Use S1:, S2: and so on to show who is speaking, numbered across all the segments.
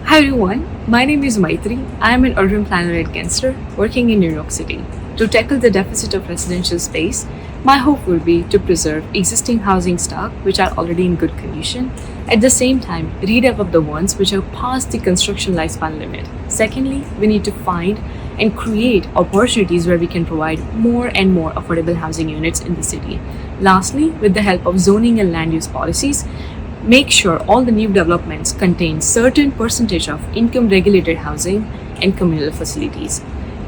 S1: Hi everyone, my name is Maitri. I am an urban planner and counselor working in New York City. To tackle the deficit of residential space, my hope will be to preserve existing housing stock which are already in good condition, at the same time redevelop the ones which are past the construction lifespan limit. Secondly, we need to find and create opportunities where we can provide more and more affordable housing units in the city. Lastly, with the help of zoning and land use policies, make sure all the new developments contain certain percentage of income regulated housing and communal facilities.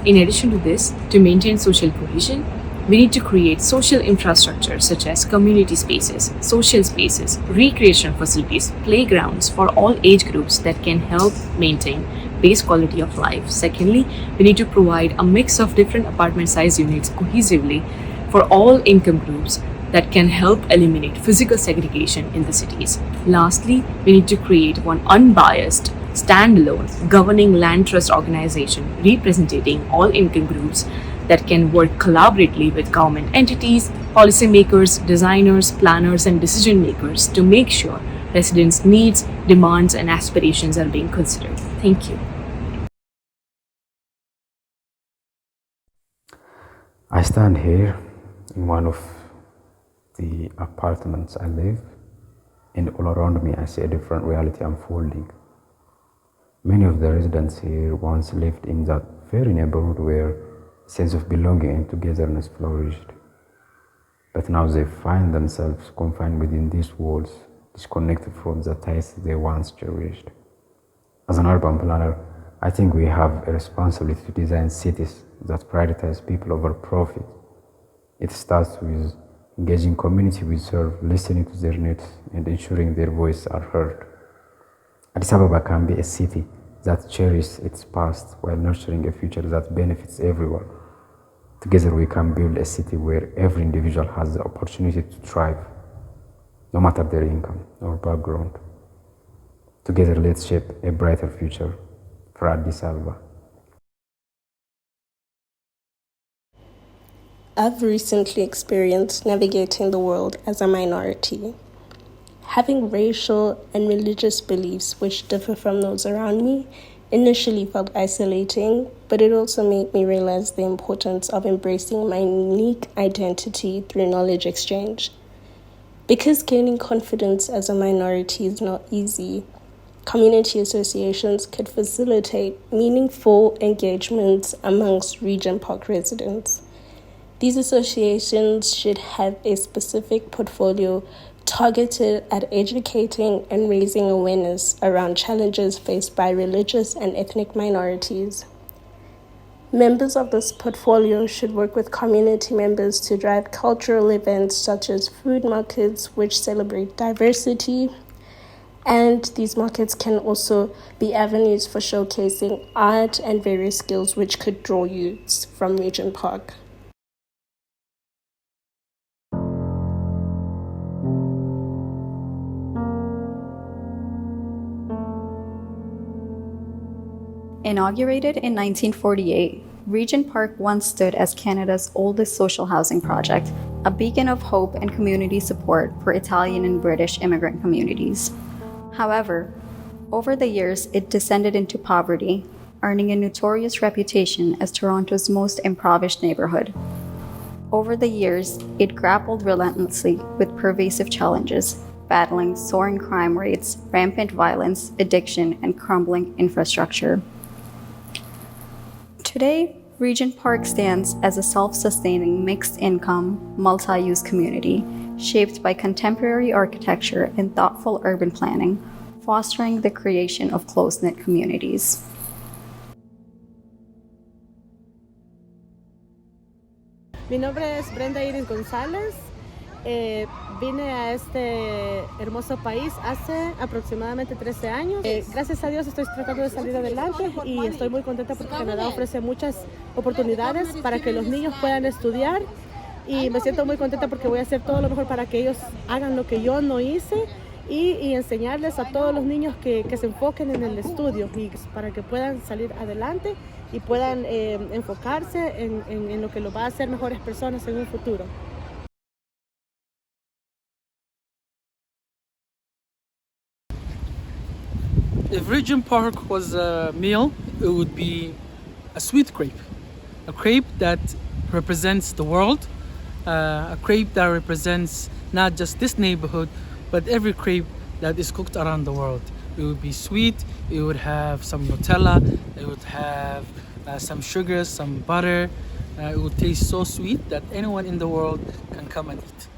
S1: In addition to this, to maintain social cohesion, we need to create social infrastructure such as community spaces, social spaces, recreation facilities, playgrounds for all age groups that can help maintain base quality of life. Secondly, we need to provide a mix of different apartment size units cohesively for all income groups that can help eliminate physical segregation in the cities. Lastly, we need to create one unbiased, standalone, governing land trust organization representing all income groups that can work collaboratively with government entities, policymakers, designers, planners, and decision makers to make sure residents' needs, demands, and aspirations are being considered. Thank you.
S2: I stand here in one of the apartments I live, and all around me I see a different reality unfolding. Many of the residents here once lived in that very neighborhood where a sense of belonging and togetherness flourished. But now they find themselves confined within these walls, disconnected from the ties they once cherished. As an urban planner, I think we have a responsibility to design cities that prioritize people over profit. It starts with engaging community we serve, listening to their needs, and ensuring their voices are heard. Addis Ababa can be a city that cherishes its past while nurturing a future that benefits everyone. Together we can build a city where every individual has the opportunity to thrive, no matter their income or background. Together let's shape a brighter future for Addis Ababa.
S3: I've recently experienced navigating the world as a minority. Having racial and religious beliefs which differ from those around me initially felt isolating, but it also made me realize the importance of embracing my unique identity through knowledge exchange. Because gaining confidence as a minority is not easy, community associations could facilitate meaningful engagements amongst Regent Park residents. These associations should have a specific portfolio targeted at educating and raising awareness around challenges faced by religious and ethnic minorities. Members of this portfolio should work with community members to drive cultural events such as food markets, which celebrate diversity. And these markets can also be avenues for showcasing art and various skills which could draw youths from Regent Park.
S4: Inaugurated in 1948, Regent Park once stood as Canada's oldest social housing project, a beacon of hope and community support for Italian and British immigrant communities. However, over the years, it descended into poverty, earning a notorious reputation as Toronto's most impoverished neighborhood. Over the years, it grappled relentlessly with pervasive challenges, battling soaring crime rates, rampant violence, addiction, and crumbling infrastructure. Today, Regent Park stands as a self-sustaining mixed-income, multi-use community shaped by contemporary architecture and thoughtful urban planning, fostering the creation of close-knit communities.
S5: Mi nombre es Brenda González. Vine a este hermoso país hace aproximadamente 13 años. Gracias a Dios estoy tratando de salir adelante y estoy muy contenta porque Canadá ofrece muchas oportunidades para que los niños puedan estudiar y me siento muy contenta porque voy a hacer todo lo mejor para que ellos hagan lo que yo no hice y enseñarles a todos los niños que se enfoquen en el estudio y para que puedan salir adelante y puedan enfocarse en lo que los va a hacer mejores personas en un futuro.
S6: If Regent Park was a meal, it would be a sweet crepe. A crepe that represents the world, a crepe that represents not just this neighborhood, but every crepe that is cooked around the world. It would be sweet, it would have some Nutella, it would have some sugar, some butter. It would taste so sweet that anyone in the world can come and eat.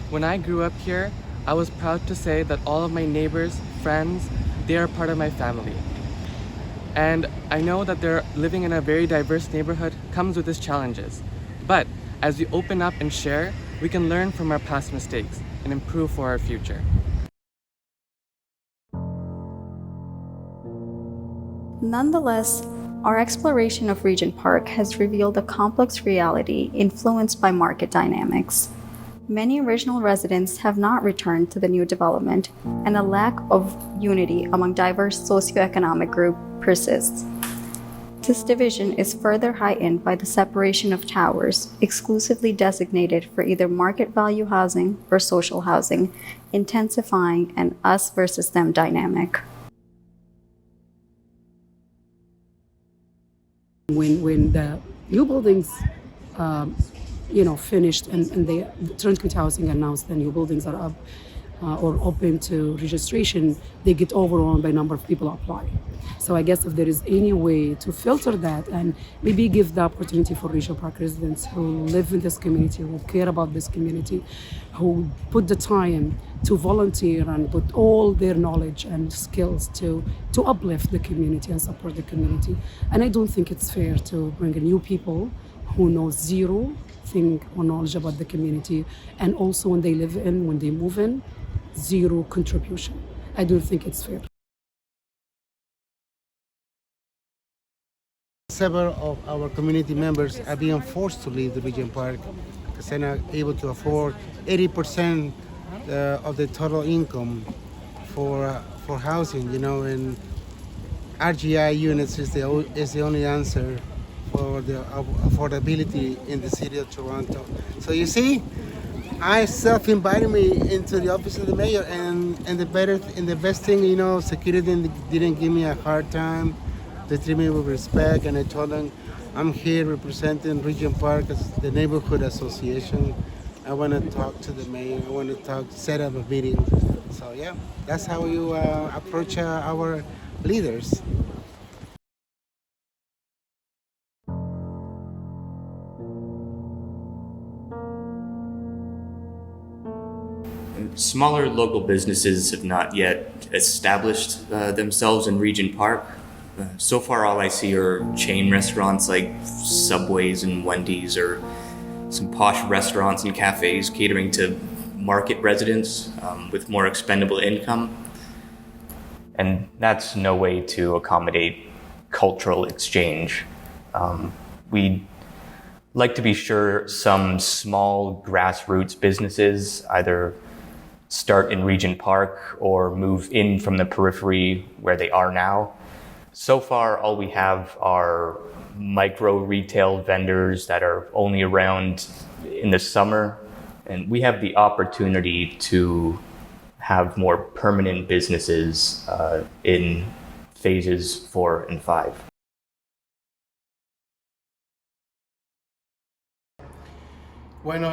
S7: When I grew up here, I was proud to say that all of my neighbors, friends, they are part of my family. And I know that living in a very diverse neighborhood comes with its challenges. But as we open up and share, we can learn from our past mistakes and improve for our future.
S4: Nonetheless, our exploration of Regent Park has revealed a complex reality influenced by market dynamics. Many original residents have not returned to the new development, and a lack of unity among diverse socioeconomic groups persists. This division is further heightened by the separation of towers, exclusively designated for either market value housing or social housing, intensifying an us versus them dynamic.
S8: When the new buildings finished and the turnkey housing announced the new buildings are up or open to registration, they get overwhelmed by number of people apply. So I guess if there is any way to filter that and maybe give the opportunity for Regent Park residents who live in this community, who care about this community, who put the time to volunteer and put all their knowledge and skills to uplift the community and support the community. And I don't think it's fair to bring in new people who know zero thing or knowledge about the community, and also when they move in, zero contribution. I don't think it's fair.
S9: Several of our community members are being forced to leave the Regent Park because they're not able to afford 80% of the total income for housing, and RGI units is the only answer for the affordability in the city of Toronto. So you see, I self-invited me into the office of the mayor, and the best thing, security didn't give me a hard time. They treat me with respect, and I told them I'm here representing Regent Park as the neighborhood association. I want to talk to the mayor. I want to set up a meeting. So yeah, that's how you approach our leaders.
S10: Smaller local businesses have not yet established themselves in Regent Park. So far, all I see are chain restaurants like Subways and Wendy's, or some posh restaurants and cafes catering to market residents with more expendable income. And that's no way to accommodate cultural exchange. We'd like to be sure some small grassroots businesses either start in Regent Park or move in from the periphery where they are now. So far, all we have are micro retail vendors that are only around in the summer, and we have the opportunity to have more permanent businesses in phases 4 and 5.
S11: Bueno,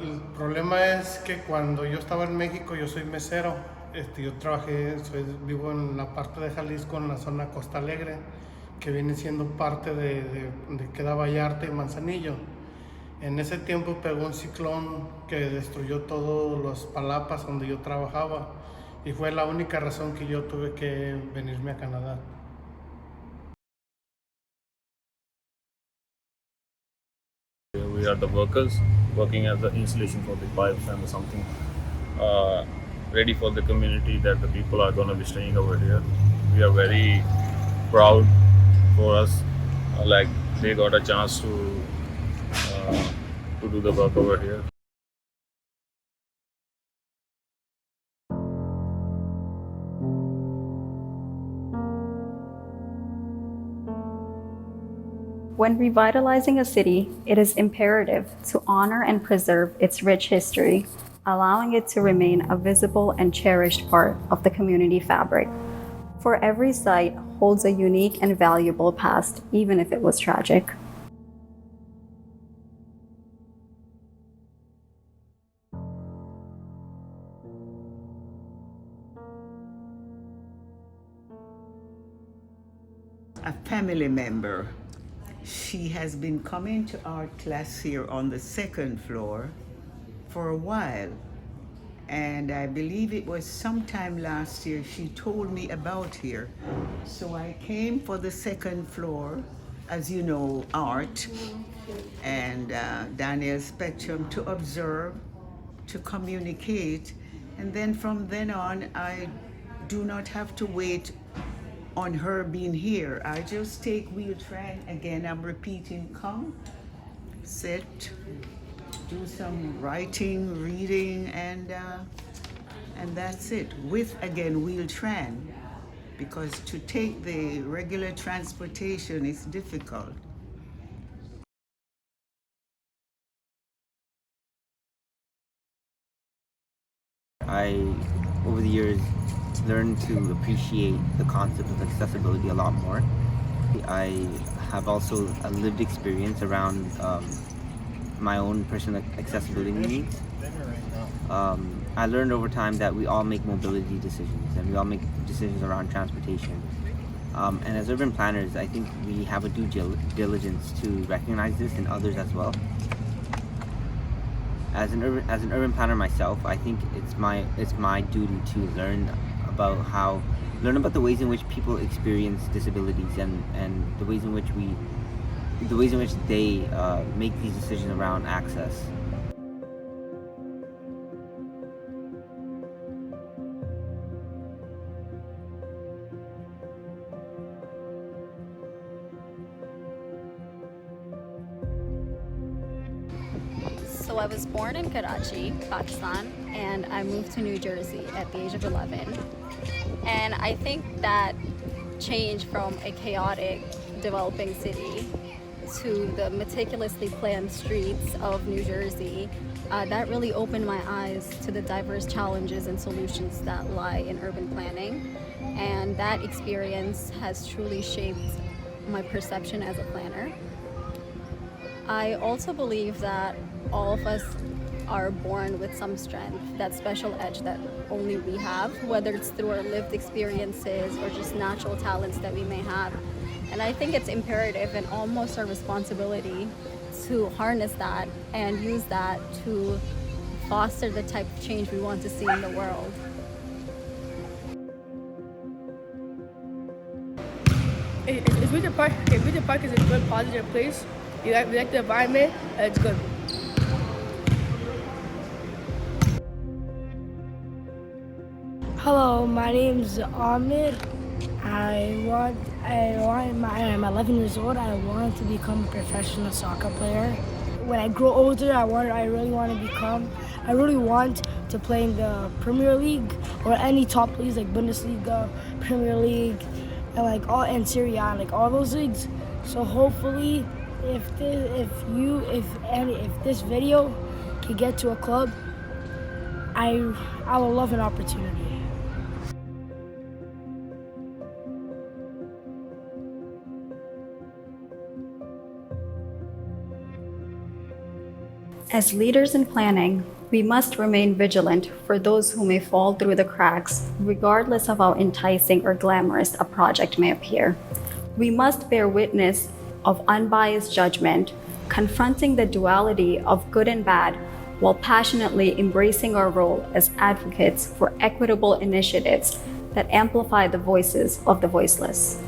S11: el problema es que cuando yo estaba en México, yo soy mesero. Yo vivo en la parte de Jalisco, en la zona Costa Alegre, que viene siendo parte de Queda Vallarta y Manzanillo. En ese tiempo pegó un ciclón que destruyó todos los palapas donde yo trabajaba, y fue la única razón que yo tuve que venirme a Canadá.
S12: We are the workers working as the installation for the pipes and something ready for the community that the people are going to be staying over here. We are very proud for us, like they got a chance to do the work over here.
S4: When revitalizing a city, it is imperative to honor and preserve its rich history, allowing it to remain a visible and cherished part of the community fabric. For every site holds a unique and valuable past, even if it was tragic.
S13: A family member. She has been coming to art class here on the second floor for a while. And I believe it was sometime last year she told me about here. So I came for the second floor, as you know, art, and Daniel's Spectrum to observe, to communicate. And then from then on, I do not have to wait on her being here. I just take wheel-train. Again, I'm repeating, come, sit, do some writing, reading, and that's it. With, again, wheel-train, because to take the regular transportation is difficult.
S14: Over the years, learned to appreciate the concept of accessibility a lot more. I have also a lived experience around my own personal accessibility needs. I learned over time that we all make mobility decisions and we all make decisions around transportation. And as urban planners, I think we have a due diligence to recognize this in others as well. As an urban planner myself, I think it's my duty to learn about the ways in which people experience disabilities and the ways in which they make these decisions around access.
S4: So I was born in Karachi, Pakistan, and I moved to New Jersey at the age of 11. And I think that change from a chaotic developing city to the meticulously planned streets of New Jersey, that really opened my eyes to the diverse challenges and solutions that lie in urban planning. And that experience has truly shaped my perception as a planner. I also believe that all of us are born with some strength, that special edge that only we have, whether it's through our lived experiences or just natural talents that we may have. And I think it's imperative and almost our responsibility to harness that and use that to foster the type of change we want to see in the world.
S15: Regent Park. Okay, Regent Park is a good, positive place. We like the environment. It's good.
S16: Hello, my name's Ahmed. I'm 11 years old. I want to become a professional soccer player. When I grow older, I really want to play in the Premier League or any top leagues like Bundesliga, Premier League, and Serie A, like all those leagues. So hopefully, if this video can get to a club, I will love an opportunity.
S4: As leaders in planning, we must remain vigilant for those who may fall through the cracks, regardless of how enticing or glamorous a project may appear. We must bear witness of unbiased judgment, confronting the duality of good and bad, while passionately embracing our role as advocates for equitable initiatives that amplify the voices of the voiceless.